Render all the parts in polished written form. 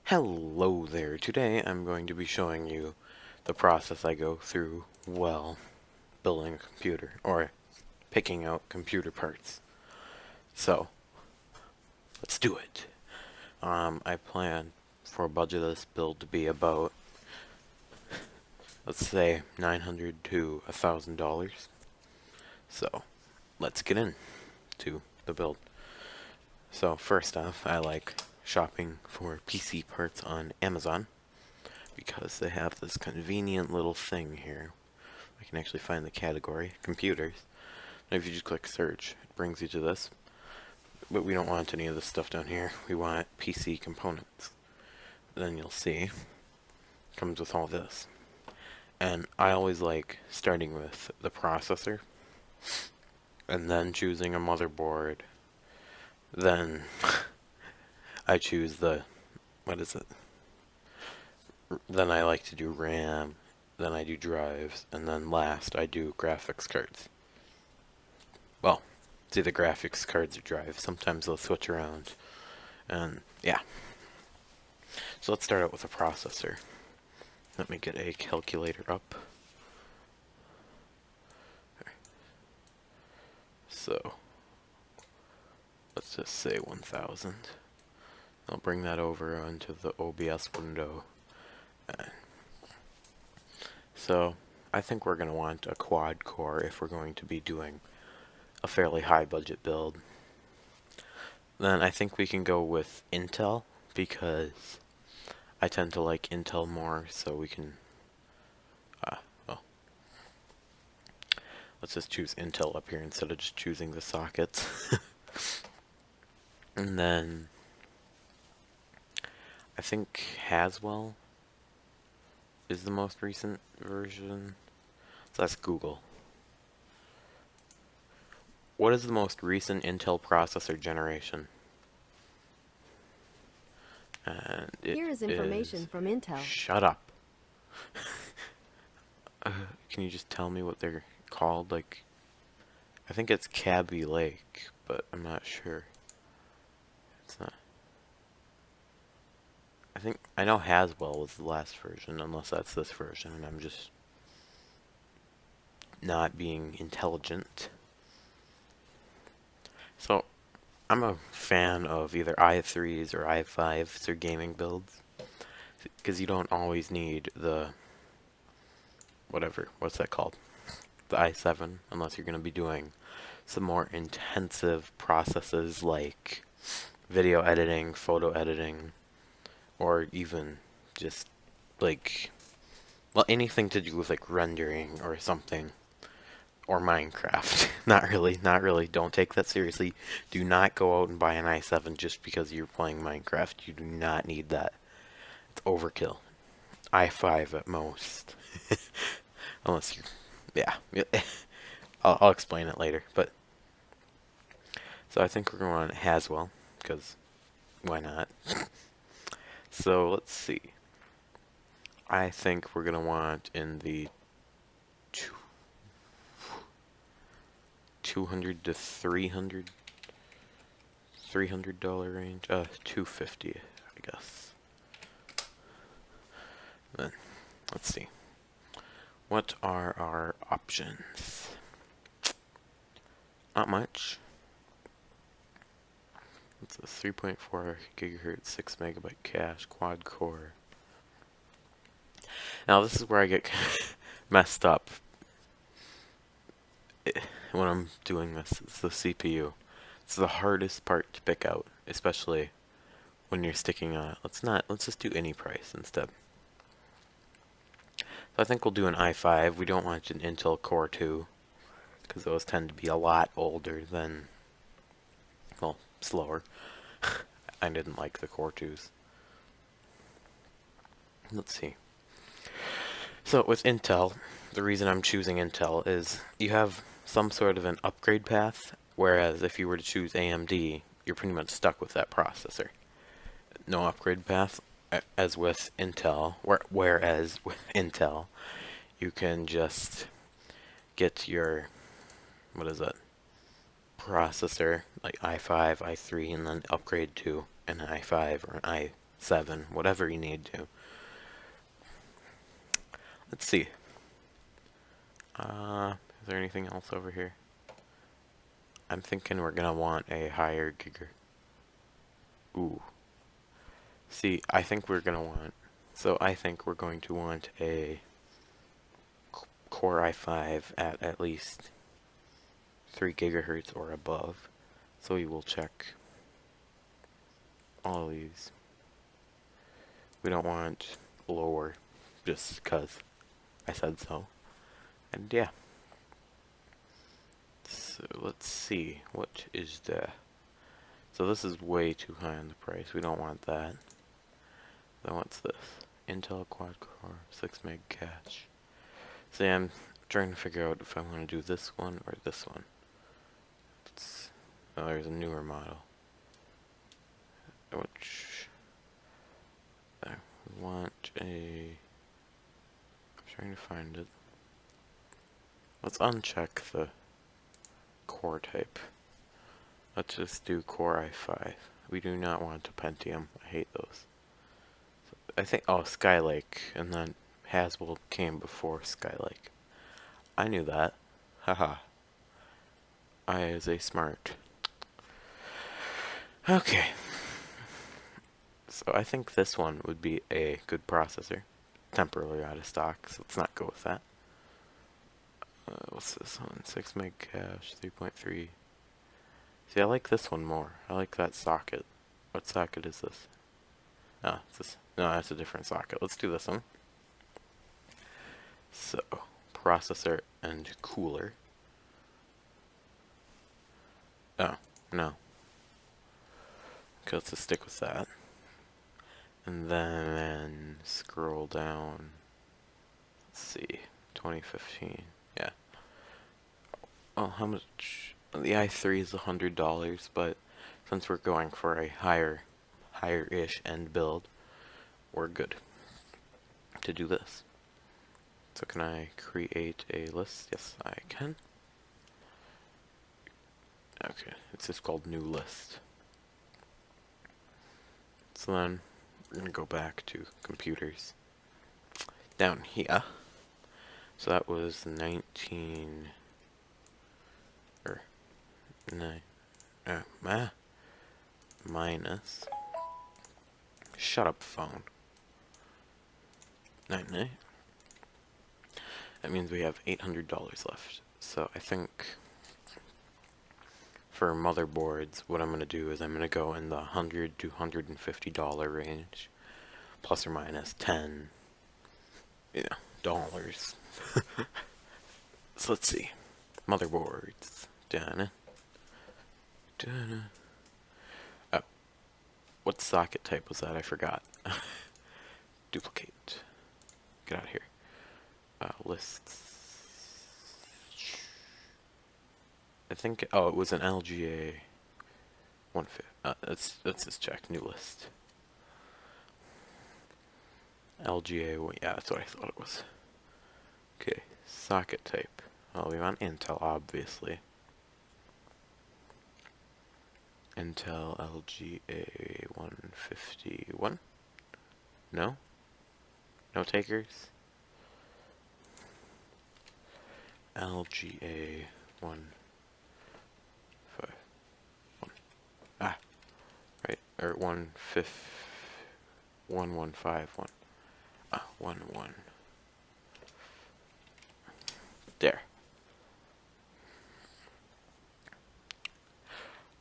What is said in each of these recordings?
Hello there. Today I'm going to be showing you the process I go through while building a computer or picking out computer parts. So, let's do it. I plan for a budget of this build to be about, let's say, $900 to $1,000. So, let's get into the build. So, first off, I like shopping for PC parts on Amazon, because they have this convenient little thing here. I can actually find the category, computers. And if you just click search, it brings you to this. But we don't want any of this stuff down here. We want PC components. Then you'll see, it comes with all this. And I always like starting with the processor, and then choosing a motherboard. Then I choose the, what is it? Then I like to do RAM, then I do drives, and then last I do graphics cards. Well, it's either graphics cards or drives. Sometimes they'll switch around. And yeah. So let's start out with a processor. Let me get a calculator up. So let's just say 1000. I'll bring that over onto the OBS window. So I think we're going to want a quad core if we're going to be doing a fairly high budget build. Then I think we can go with Intel, because I tend to like Intel more, so we can, well, let's just choose Intel up here instead of just choosing the sockets. And then I think Haswell is the most recent version. So that's Google. What is the most recent Intel processor generation? And Here is information from Intel. Shut up. Can you just tell me what they're called? Like, I think it's Kaby Lake, but I'm not sure. It's not. I know Haswell was the last version, unless that's this version, and I'm just not being intelligent. So, I'm a fan of either i3s or i5s for gaming builds, because you don't always need the, what's that called? The i7, unless you're going to be doing some more intensive processes like video editing, photo editing, or even just like, well, anything to do with like rendering or something. Or Minecraft. Not really. Don't take that seriously. Do not go out and buy an i7 just because you're playing Minecraft. You do not need that. It's overkill. i5 at most. Unless you're, yeah. I'll explain it later. But so I think we're going to Haswell, because why not? So let's see. I think we're gonna want in the 200 to $300 range. $250, I guess. Then let's see. What are our options? Not much. It's a 3.4 gigahertz, 6 megabyte cache, quad core. Now this is where I get messed up when I'm doing this. It's the CPU. It's the hardest part to pick out, especially when you're sticking on it. Let's just do any price instead. So I think we'll do an i5. We don't want an Intel Core 2, because those tend to be a lot older than, well, slower. I didn't like the Core 2s. Let's see. So with Intel, the reason I'm choosing Intel is you have some sort of an upgrade path, whereas if you were to choose AMD, you're pretty much stuck with that processor. No upgrade path, as with Intel, whereas with Intel, you can just get your, processor, like i5, i3, and then upgrade to an i5 or an 7, whatever you need to. Let's see. Is there anything else over here? I'm thinking we're gonna want a higher giga. Ooh. See, I think we're gonna want. So I think we're going to want a Core i5 at least 3 gigahertz or above. So we will check all of these. We don't want lower, just because I said so. And yeah. So let's see, what is the... So this is way too high on the price. We don't want that. Then what's this? Intel quad core, 6 meg cache. See, I'm trying to figure out if I want to do this one or this one. Oh, there's a newer model. Which I want a... I'm trying to find it. Let's uncheck the core type. Let's just do Core i5. We do not want a Pentium. I hate those. So I think, oh, Skylake, and then Haswell came before Skylake. I knew that. Haha. I is a smart. Okay. So I think this one would be a good processor. Temporarily out of stock, so let's not go with that. What's this one? 6 meg cache, 3.3. See, I like this one more. I like that socket. What socket is this? Oh, it's this. No, that's a different socket. Let's do this one. So, processor and cooler. Oh, no. Okay, let's just stick with that. And then scroll down. Let's see. 2015. Yeah. Oh, how much? The i3 is $100, but since we're going for a higher-ish end build, we're good to do this. So can I create a list? Yes, I can. Okay, it's just called new list. So then we're gonna go back to computers. Down here. So that was 19 or 9 minus, shut up phone, 99. That means we have $800 left. So I think for motherboards, what I'm going to do is I'm going to go in the $100 to $150 range, plus or minus 10, dollars. So let's see, motherboards. Done. Oh, what socket type was that? I forgot. Duplicate. Get out of here. Lists. I think. Oh, it was an LGA 150. Let's just check. New list. LGA. Yeah, that's what I thought it was. Okay. Socket type. Well, we want Intel, obviously. Intel LGA 151. No? No takers? LGA 151. Ah, right, or 1151. Ah, 11. There.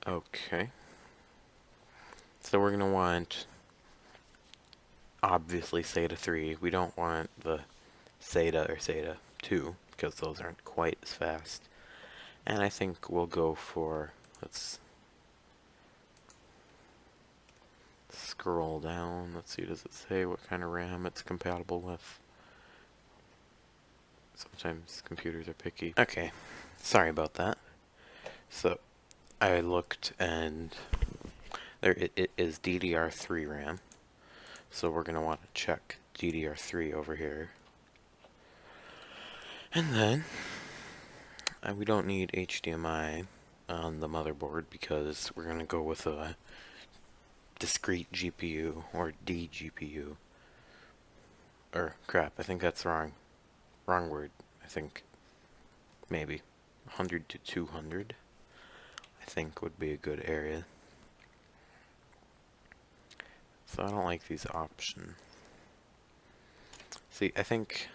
Okay. So we're gonna want, obviously, SATA 3. We don't want the SATA or SATA 2, because those aren't quite as fast. And I think we'll go for, let's scroll down. Let's see, does it say what kind of RAM it's compatible with? Sometimes computers are picky. Okay, sorry about that. So, I looked and there it is DDR3 RAM. So we're going to want to check DDR3 over here. And then, we don't need HDMI on the motherboard because we're going to go with a discrete GPU or DGPU. Or crap, I think that's wrong. Wrong word. I think maybe 100 to 200 I think would be a good area. So I don't like these options. See, I think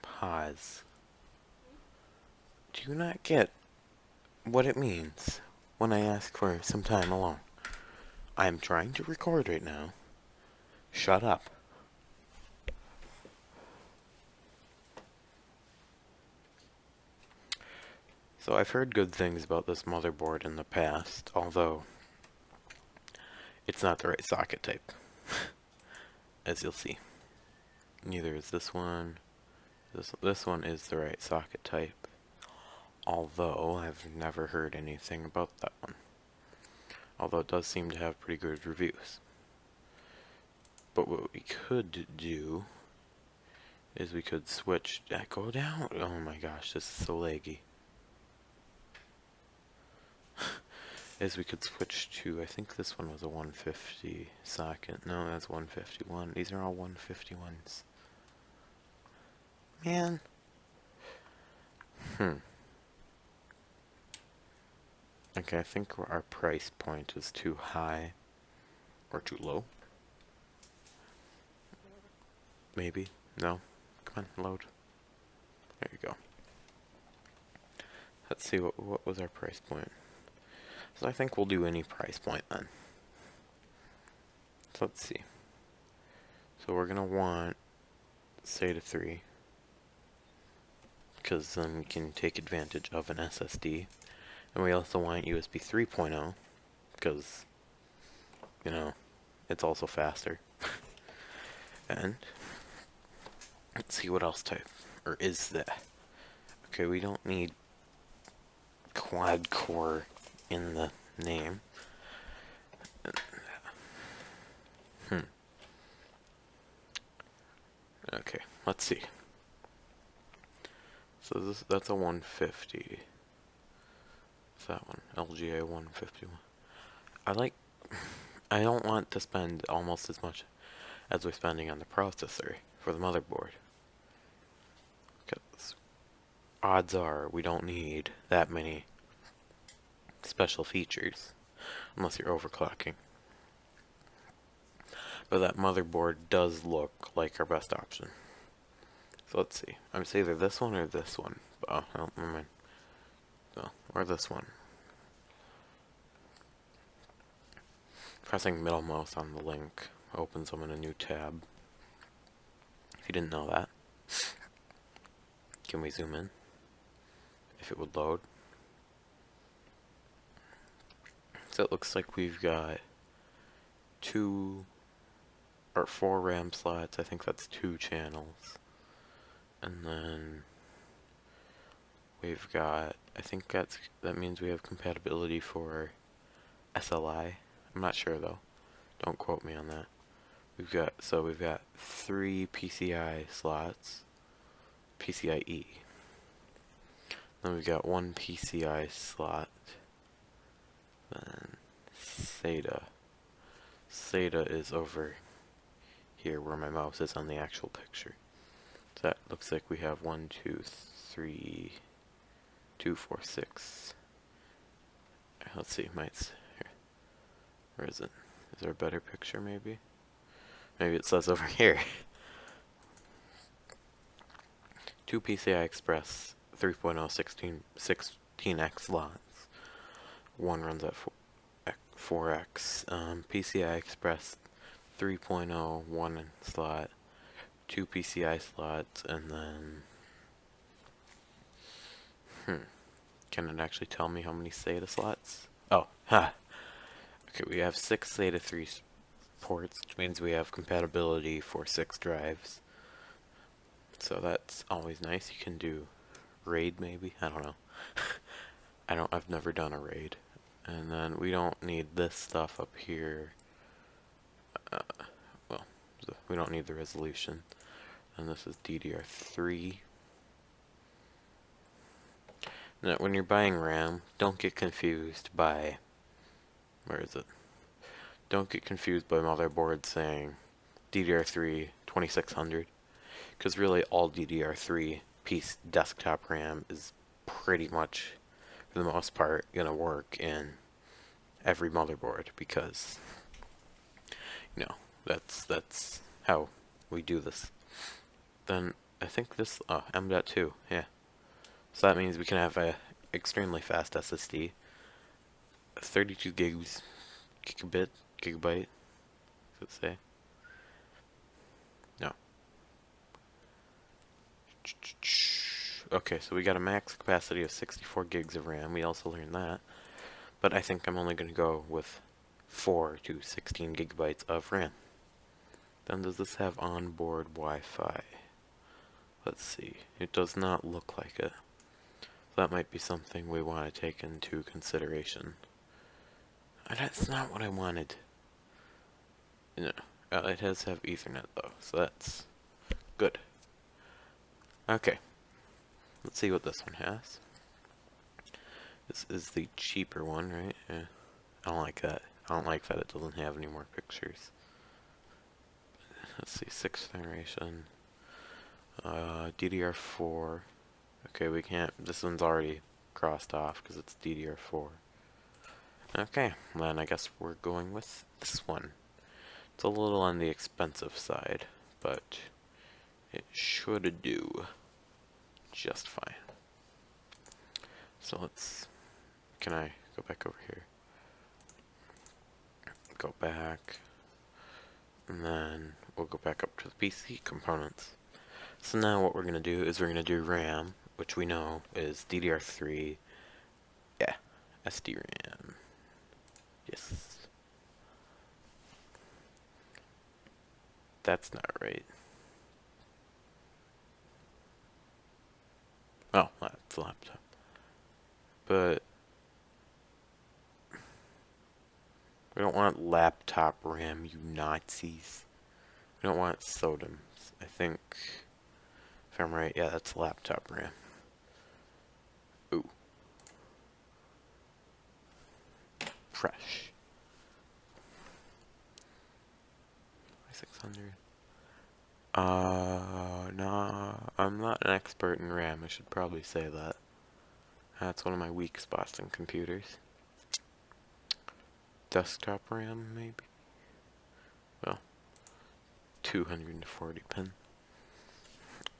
pause. Do you not get what it means when I ask for some time alone? I'm trying to record right now. Shut up. So I've heard good things about this motherboard in the past, although it's not the right socket type, as you'll see. Neither is this one. This one is the right socket type, although I've never heard anything about that one. Although it does seem to have pretty good reviews. But what we could do is we could switch. Go down. Oh my gosh, this is so laggy. Is we could switch to, I think this one was a 150 socket. No, that's 151. These are all 151s. Man. Okay, I think our price point is too high. Or too low. Maybe. No. Come on, load. There you go. Let's see, what was our price point? So I think we'll do any price point then. So let's see. So we're gonna want SATA 3. Because then we can take advantage of an SSD. And we also want USB 3.0. Because, you know, it's also faster. And let's see what else type. Or is that? Okay, we don't need quad core in the name. Okay, let's see. So that's a 150. What's that one? LGA 151. I don't want to spend almost as much as we're spending on the processor for the motherboard. Because odds are we don't need that many special features unless you're overclocking. But that motherboard does look like our best option. So let's see. It's either this one or this one. Oh, no, never mind. No, or this one. Pressing middle mouse on the link opens them in a new tab. If you didn't know that. Can we zoom in? If it would load. So it looks like we've got 2 or 4 RAM slots. I think that's 2 channels. And then we've got, I think that means we have compatibility for SLI. I'm not sure though. Don't quote me on that. We've got 3 PCI slots, PCIe. Then we've got 1 PCI slot. Then SATA. SATA is over here where my mouse is on the actual picture. So that looks like we have 1, 2, 3, 2, 4, 6. Let's see, here. Where is it? Is there a better picture maybe? Maybe it says over here. 2 PCI Express 3.0 16x slots. One runs at 4x. PCI Express 3.0 1 slot, 2 PCI slots, and then can it actually tell me how many SATA slots? Oh, okay, we have 6 SATA 3 ports, which means we have compatibility for 6 drives. So that's always nice. You can do RAID maybe. I don't know. I've never done a RAID. And then we don't need this stuff up here. Well, we don't need the resolution. And this is DDR3. Now, when you're buying RAM, don't get confused by where is it? Don't get confused by motherboards saying DDR3 2600, because really all DDR3 piece desktop RAM is pretty much, for the most part, gonna work in every motherboard, because that's how we do this. Then I think this M.2, yeah. So that means we can have a extremely fast SSD, 32 gigabyte. Does it say? No. Okay, so we got a max capacity of 64 gigs of RAM. We also learned that. But I think I'm only going to go with 4 to 16 gigabytes of RAM. Then does this have onboard Wi-Fi? Let's see. It does not look like it. That might be something we want to take into consideration. That's not what I wanted. No, it does have Ethernet though, so that's good. Okay, let's see what this one has. This is the cheaper one, right? Yeah. I don't like that. I don't like that it doesn't have any more pictures. Let's see, 6th generation. DDR4. Okay, we can't. This one's already crossed off because it's DDR4. Okay, then I guess we're going with this one. It's a little on the expensive side, but it should do just fine. So let's. Can I go back over here? Go back. And then we'll go back up to the PC components. So now what we're going to do is we're going to do RAM, which we know is DDR3. Yeah, SDRAM. Yes. That's not right. Oh, that's a laptop. But we don't want laptop RAM, you Nazis. We don't want SODIMMs. I think, if I'm right, yeah, that's laptop RAM. Ooh. Fresh. 600. No, I'm not an expert in RAM. I should probably say that. That's one of my weak spots in computers. Desktop RAM, maybe? Well, 240 pin.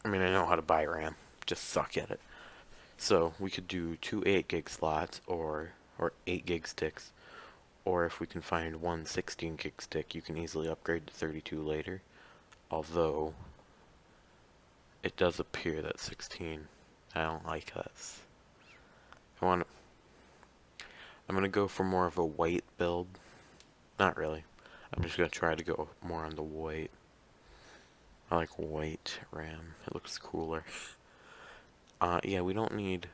I mean, I know how to buy RAM. Just suck at it. So, we could do 2 8 gig slots, or 8 gig sticks. Or if we can find one 16 gig stick, you can easily upgrade to 32 later. Although, it does appear that 16, I don't like this. I'm gonna go for more of a white build. Not really. I'm just gonna try to go more on the white. I like white RAM. It looks cooler. Yeah, we don't need,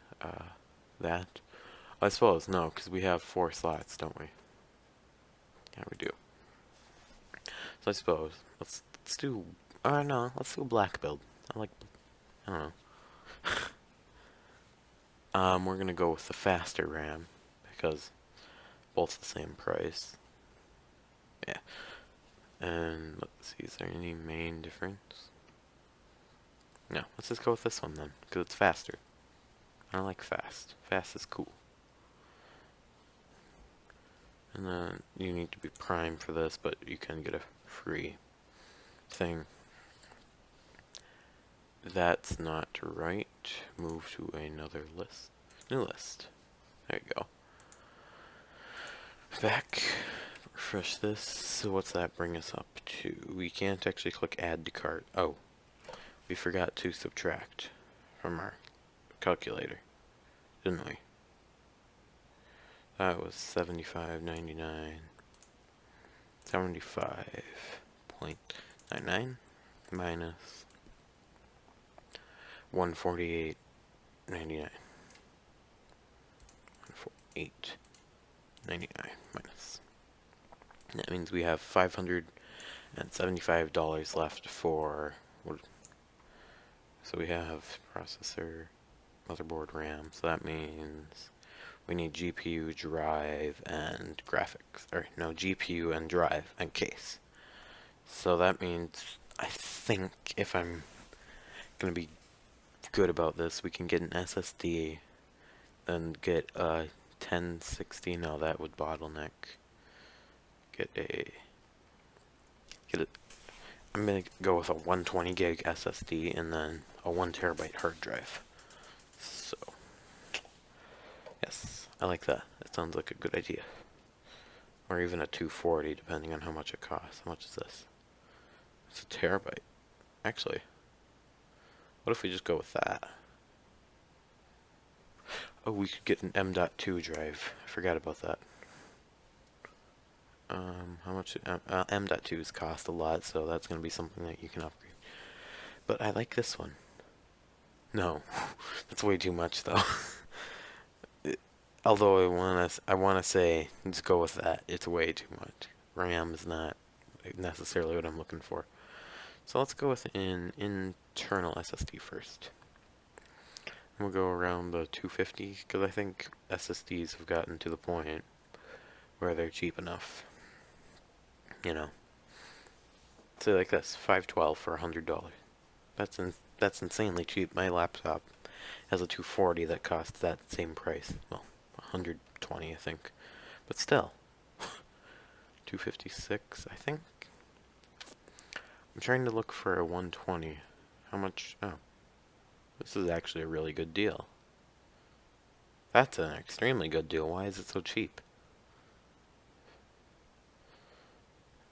that. I suppose, no, because we have 4 slots, don't we? Yeah, we do. So I suppose, let's do, no, let's do a black build. I don't know. We're gonna go with the faster RAM, because both the same price. Yeah. And let's see, is there any main difference? No, let's just go with this one then, because it's faster. I like fast. Fast is cool. And then you need to be primed for this, but you can get a free thing. That's not right. Move to another list. New list. There you go. Back. Refresh this. So what's that bring us up to? We can't actually click add to cart. Oh. We forgot to subtract from our calculator. Didn't we? That was 75.99. 75.99 minus 148.99. 148.99 minus. That means we have $575 left for what? So we have processor, motherboard, RAM. So that means we need GPU, drive, and graphics. Or no, GPU and drive and case. So that means, I think, if I'm gonna be good about this, we can get an SSD, then get a 1060. No, that would bottleneck. Get a I'm gonna go with a 120 gig SSD and then a 1 terabyte hard drive. So, yes, I like that. That sounds like a good idea. Or even a 240, depending on how much it costs. How much is this? It's a terabyte. Actually, what if we just go with that? Oh, we could get an M.2 drive. I forgot about that. How much? M.2s cost a lot, so that's going to be something that you can upgrade. But I like this one. No, that's way too much, though. Although I wanna say, let's go with that. It's way too much. RAM is not necessarily what I'm looking for. So let's go with an internal SSD first. We'll go around the 250 because I think SSDs have gotten to the point where they're cheap enough. You know, say like this, 512 for $100. That's insanely cheap. My laptop has a 240 that costs that same price. Well, 120, I think, but still, 256, I think. I'm trying to look for a 120. How much? Oh, this is actually a really good deal. That's an extremely good deal. Why is it so cheap?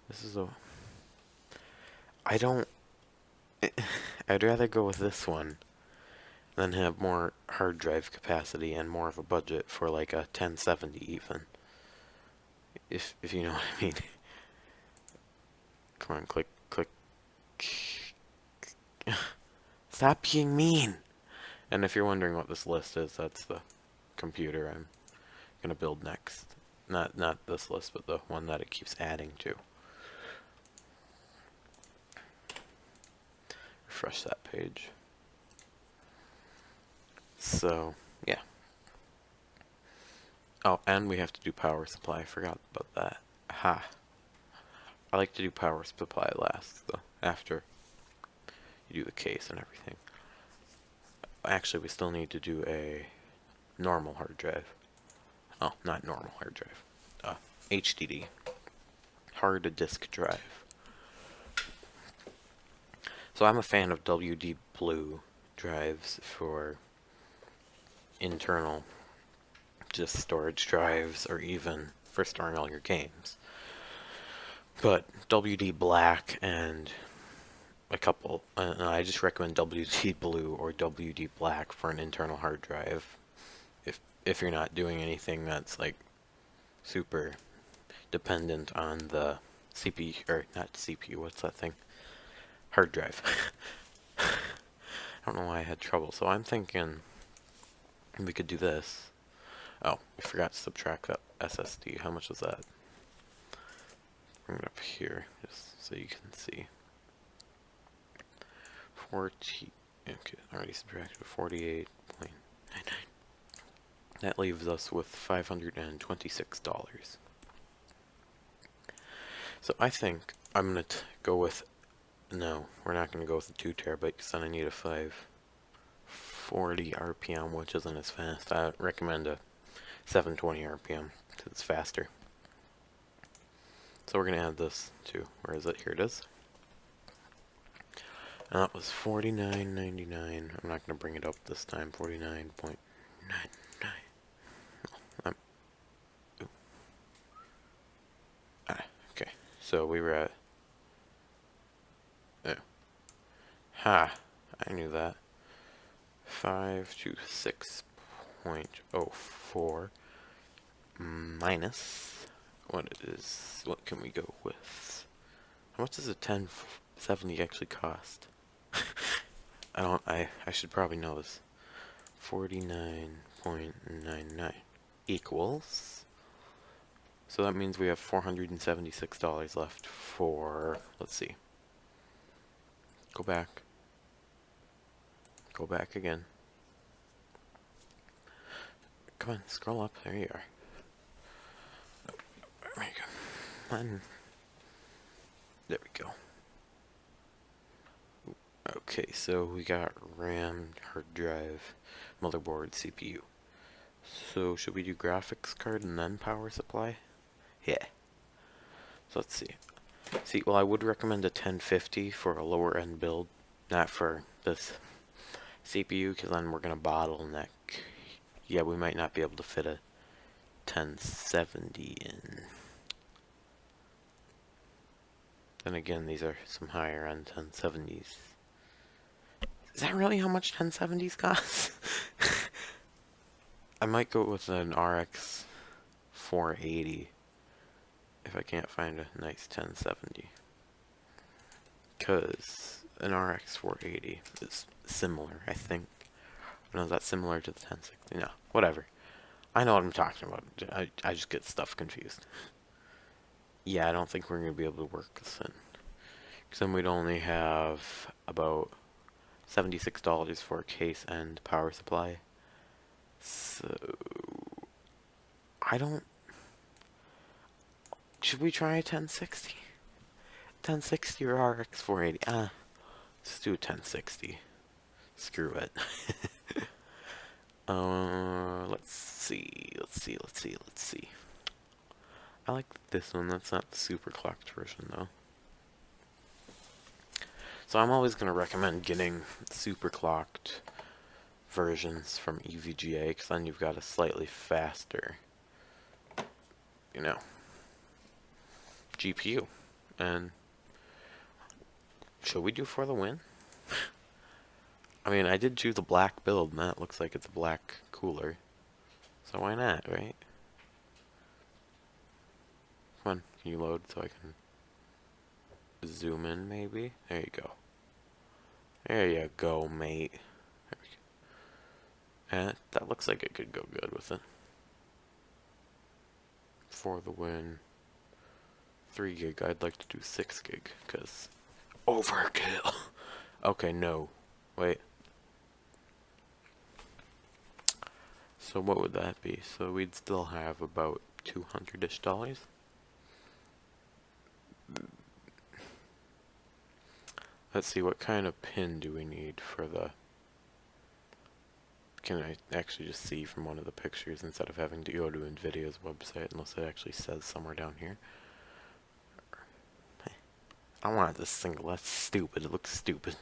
This is a... I don't... I'd rather go with this one than have more hard drive capacity and more of a budget for like a 1070 even. If you know what I mean. Come on, click. Stop being mean! And if you're wondering what this list is, that's the computer I'm gonna build next. Not this list, but the one that it keeps adding to. Refresh that page. So, yeah. Oh, and we have to do power supply. I forgot about that. Ha. I like to do power supply last, though, after you do the case and everything. Actually, we still need to do a normal hard drive. Oh, not normal hard drive. HDD. Hard disk drive. So I'm a fan of WD Blue drives for internal just storage drives, or even for storing all your games. But WD Black and a couple, I just recommend WD Blue or WD Black for an internal hard drive. If you're not doing anything that's like super dependent on the CPU, or not CPU, what's that thing? Hard drive. I don't know why I had trouble. So I'm thinking we could do this. Oh, we forgot to subtract that SSD. How much was that? Bring it up here just so you can see. 40. Okay, already subtracted 48.99. That leaves us with $526. So I think I'm gonna go with. No, we're not gonna go with the 2 terabyte because then I need a 540 RPM, which isn't as fast. I recommend a 720 RPM because it's faster. So we're gonna add this to, where is it? Here it is. And that was $49.99. I'm not gonna bring it up this time. 49.99. Okay. So we were at. Oh. Ha! I knew that. 526.04 minus what it is. What can we go with? How much does a 1070 actually cost? I should probably know this. 49.99 equals. So that means we have $476 left for, let's see. Go back. Go back again. come on, scroll up. There you are. There you go. Come on. There we go. Okay, so we got RAM, hard drive, motherboard, CPU. So should we do graphics card and then power supply? Yeah. So let's see. Well, I would recommend a 1050 for a lower end build, not for this CPU, because then we're gonna bottleneck. Yeah, we might not be able to fit a 1070 in. Then again, these are some higher end 1070s. Is that really how much 1070s cost? I might go with an RX 480 if I can't find a nice 1070. Because an RX 480 is similar, I think. No, is that similar to the 1060? No, whatever. I know what I'm talking about. I just get stuff confused. Yeah, I don't think we're going to be able to work this in. Because then we'd only have about $76 for a case and power supply. So, I don't... Should we try a 1060? 1060 or RX 480? Let's do a 1060. Screw it. Let's see. I like this one. That's not the super clocked version, though. So I'm always going to recommend getting super clocked versions from EVGA, because then you've got a slightly faster, you know, GPU. And should we do for the win? I mean, I did choose a black build, and that looks like it's a black cooler. So why not, right? Come on, can you load so I can zoom in, maybe? There you go. There you go, mate. There we go. That looks like it could go good with it. For the win. 3 gig. I'd like to do 6 gig, because overkill. Okay, no. Wait. So what would that be? So we'd still have about $200-ish. Let's see, what kind of pin do we need for the... Can I actually just see from one of the pictures instead of having to go to NVIDIA's website, unless it actually says somewhere down here? I wanted this single. That's stupid. It looks stupid.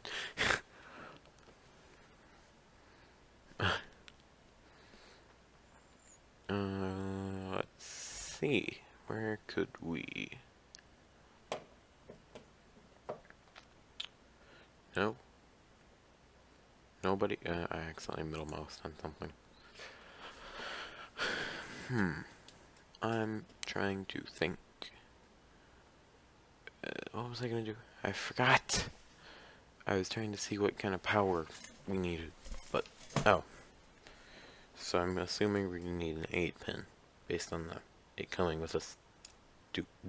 Let's see. Where could we... No? Nobody? I accidentally middle moused on something. I'm trying to think. What was I gonna do? I forgot! I was trying to see what kind of power we needed, but... Oh. So I'm assuming we're gonna need an 8-pin, based on it coming with a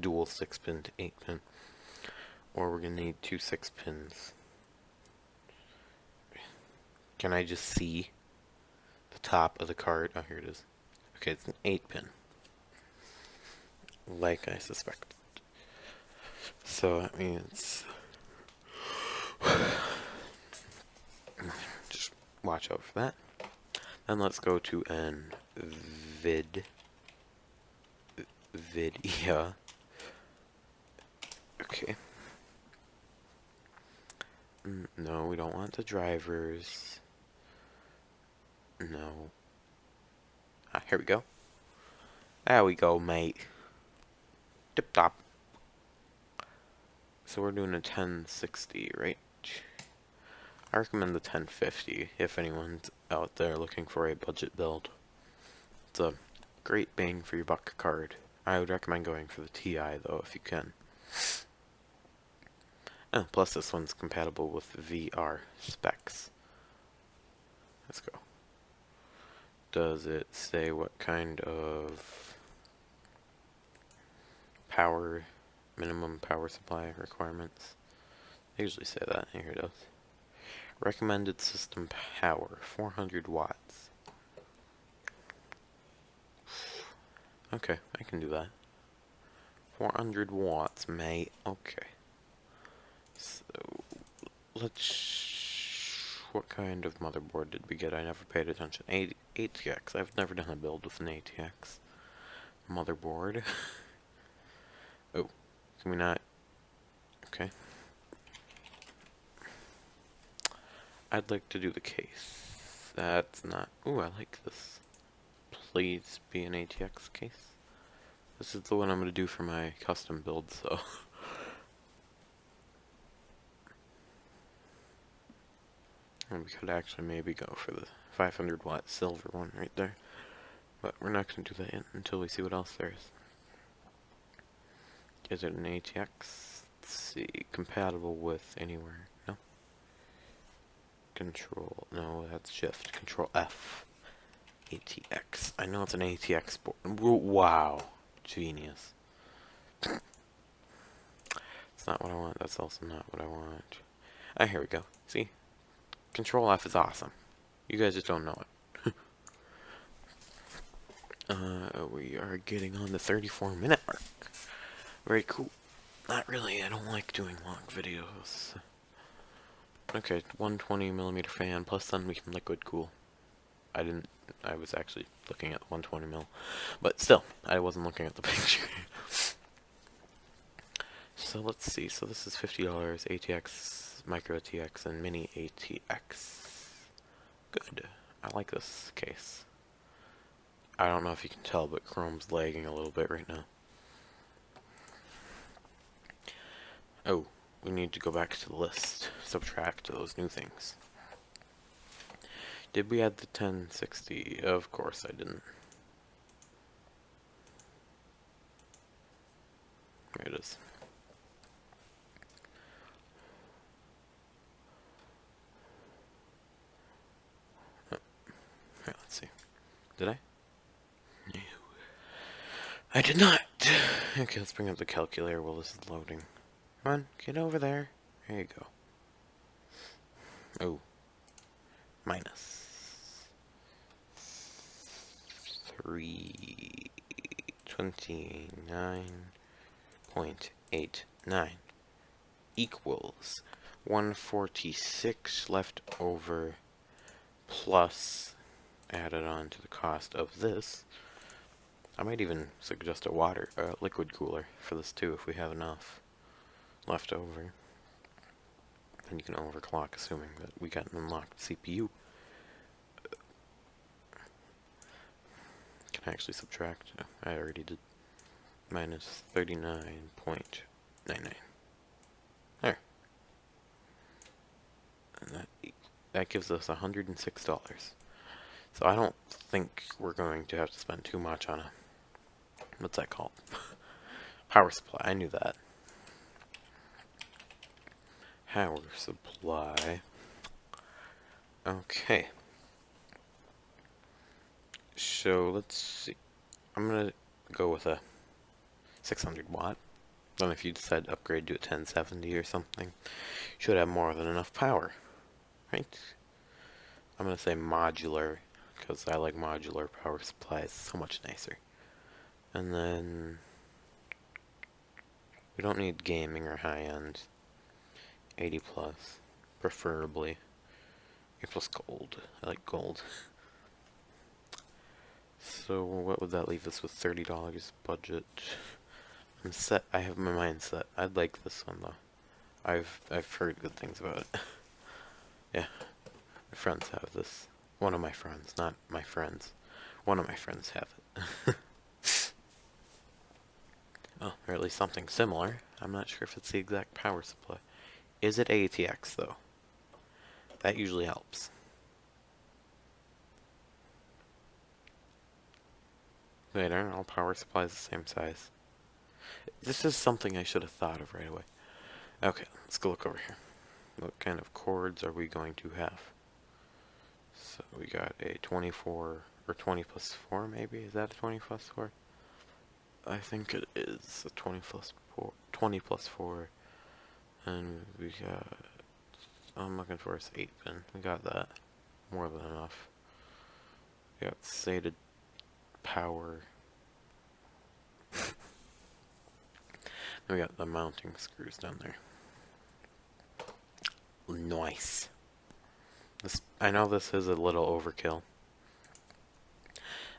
dual 6-pin to 8-pin. Or we're gonna need 2 6-pins. Can I just see the top of the card? Oh, here it is. Okay, it's an 8-pin. Like I suspected. So that means... just watch out for that. Then let's go to an Vidya. Okay. No, we don't want the drivers. No. Here we go. There we go, mate. Tip top. So we're doing a 1060, right? I recommend the 1050 if anyone's out there looking for a budget build. It's a great bang for your buck card. I would recommend going for the TI though if you can. Oh, plus this one's compatible with VR specs. Let's go. Does it say what kind of power, minimum power supply requirements? They usually say that. Here it is. Recommended system power, 400 watts. Okay, I can do that. 400 watts, mate. Okay. So, let's... What kind of motherboard did we get? I never paid attention. ATX. I've never done a build with an ATX motherboard. Oh, can we not? Okay. I'd like to do the case. That's not... Ooh, I like this. Please be an ATX case. This is the one I'm going to do for my custom build, so... And we could actually maybe go for the 500 watt silver one right there. But we're not going to do that yet until we see what else there is. Is it an ATX? Let's see. Compatible with anywhere. No. Control. No, that's shift. Control F. ATX. I know it's an ATX board. Wow. Genius. It's not what I want. That's also not what I want. Ah, here we go. See? Control F is awesome. You guys just don't know it. We are getting on the 34-minute mark. Very cool. Not really. I don't like doing long videos. Okay, 120mm fan, plus then we can liquid cool. I was actually looking at 120mm. But still, I wasn't looking at the picture. So let's see. So this is $50, ATX, Micro ATX, and Mini ATX. Good. I like this case. I don't know if you can tell, but Chrome's lagging a little bit right now. Oh, we need to go back to the list. Subtract those new things. Did we add the 1060? Of course I didn't. There it is. Oh. Here, let's see. Did I? No. I did not! Okay, let's bring up the calculator while this is loading. Come on, get over there. There you go. Oh. Minus 329.89 equals 146 left over plus added on to the cost of this. I might even suggest a liquid cooler for this too if we have enough left over. Then you can overclock, assuming that we got an unlocked CPU. Can I actually subtract? No, I already did. Minus 39.99. There. And that gives us $106. So I don't think we're going to have to spend too much on a... What's that called? Power supply. I knew that. Power supply. Okay. So let's see. I'm gonna go with a 600 watt. Then if you decide to upgrade to a 1070 or something, should have more than enough power, right? I'm gonna say modular because I like modular power supplies so much nicer. And then we don't need gaming or high end. 80 plus, preferably. A plus gold. I like gold. So what would that leave us with? $30 budget. I'm set. I have my mind set. I'd like this one though. I've heard good things about it. Yeah, my friends have this. One of my friends, not my friends. One of my friends have it. Oh, or at least something similar. I'm not sure if it's the exact power supply. Is it ATX though? That usually helps. Wait, aren't all power supplies the same size? This is something I should have thought of right away. Okay, let's go look over here. What kind of cords are we going to have? So we got a 24 or 20 plus 4 maybe? Is that a 20 plus 4? I think it is a 20 plus 4. 20 plus 4. And we got... I'm looking for us 8 pin. We got that. More than enough. We got SATA power. We got the mounting screws down there. Nice. I know this is a little overkill,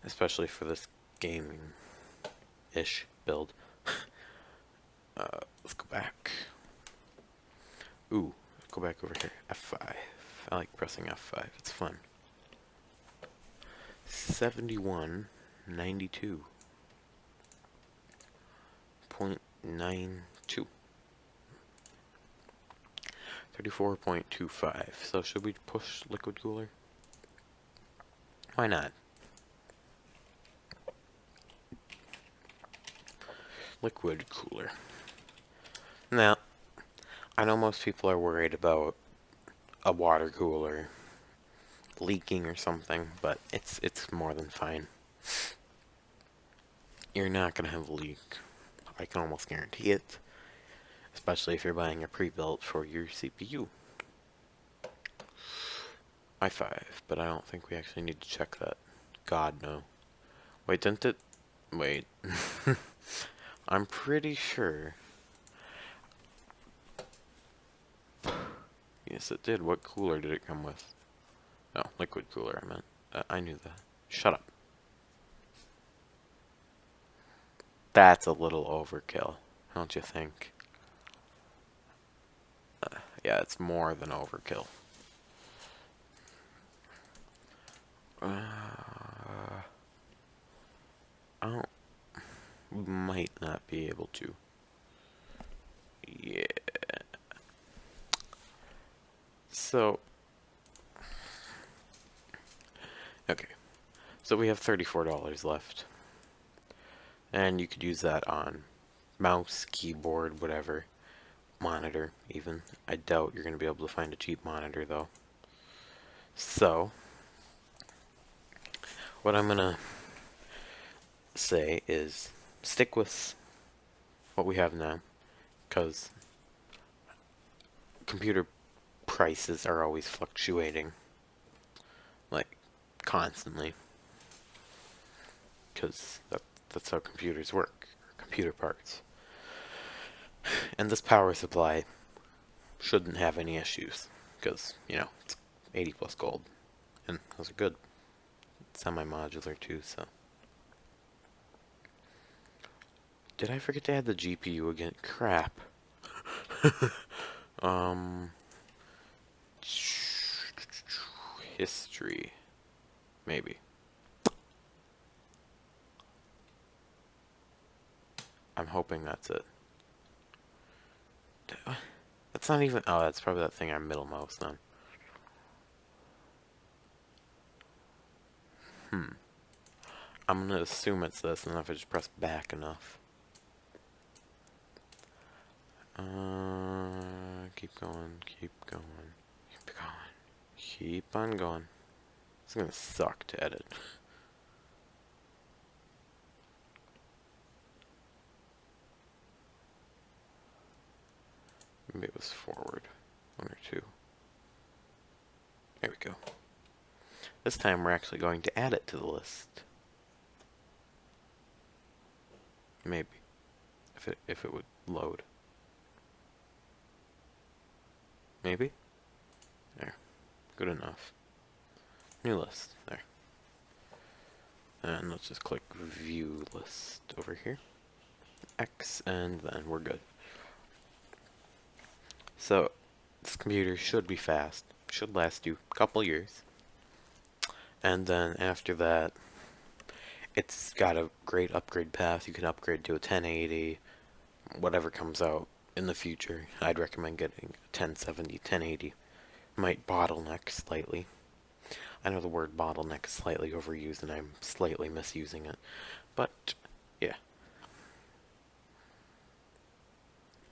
especially for this gaming-ish build. Let's go back. Ooh, let's go back over here. F5. I like pressing F5. It's fun. 7192.92. 34.25. So should we push liquid cooler? Why not? Liquid cooler. Now, I know most people are worried about a water cooler leaking or something, but it's more than fine. You're not gonna have a leak. I can almost guarantee it. Especially if you're buying a pre-built for your CPU. i5, but I don't think we actually need to check that. God, no. Wait, didn't it? Wait. I'm pretty sure. Yes, it did. What cooler did it come with? Oh, liquid cooler, I meant. I knew that. Shut up. That's a little overkill, don't you think? Yeah, it's more than overkill. We might not be able to. Yeah. So, okay. So we have $34 left. And you could use that on mouse, keyboard, whatever. Monitor, even. I doubt you're going to be able to find a cheap monitor, though. So, what I'm going to say is stick with what we have now, because computer prices are always fluctuating, like, constantly, because that's how computers work, computer parts. And this power supply shouldn't have any issues, because, you know, it's 80 plus gold, and those are good. Semi-modular too, so. Did I forget to add the GPU again? Crap. History. Maybe. I'm hoping that's it. That's not even... Oh, that's probably that thing on middle mouse then. I'm gonna assume it's this, and if I just press back enough. Keep going, keep going, keep going, keep on going. It's gonna suck to edit. Maybe it was forward. 1 or 2. There we go. This time we're actually going to add it to the list. Maybe. If it would load. Maybe? There. Good enough. New list. There. And let's just click view list over here. X, and then we're good. So, this computer should be fast. Should last you a couple years. And then after that, it's got a great upgrade path. You can upgrade to a 1080, whatever comes out in the future. I'd recommend getting a 1070, 1080. Might bottleneck slightly. I know the word bottleneck is slightly overused and I'm slightly misusing it. But, yeah.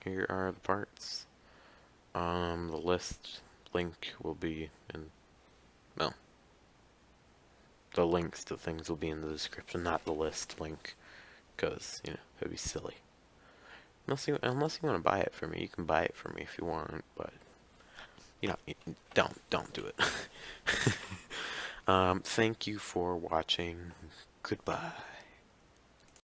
Here are the parts. The list link will be in, well, the links to things will be in the description, not the list link, because, you know, it'd be silly. Unless you want to buy it for me, you can buy it for me if you want, but, you know, don't do it. Thank you for watching. Goodbye.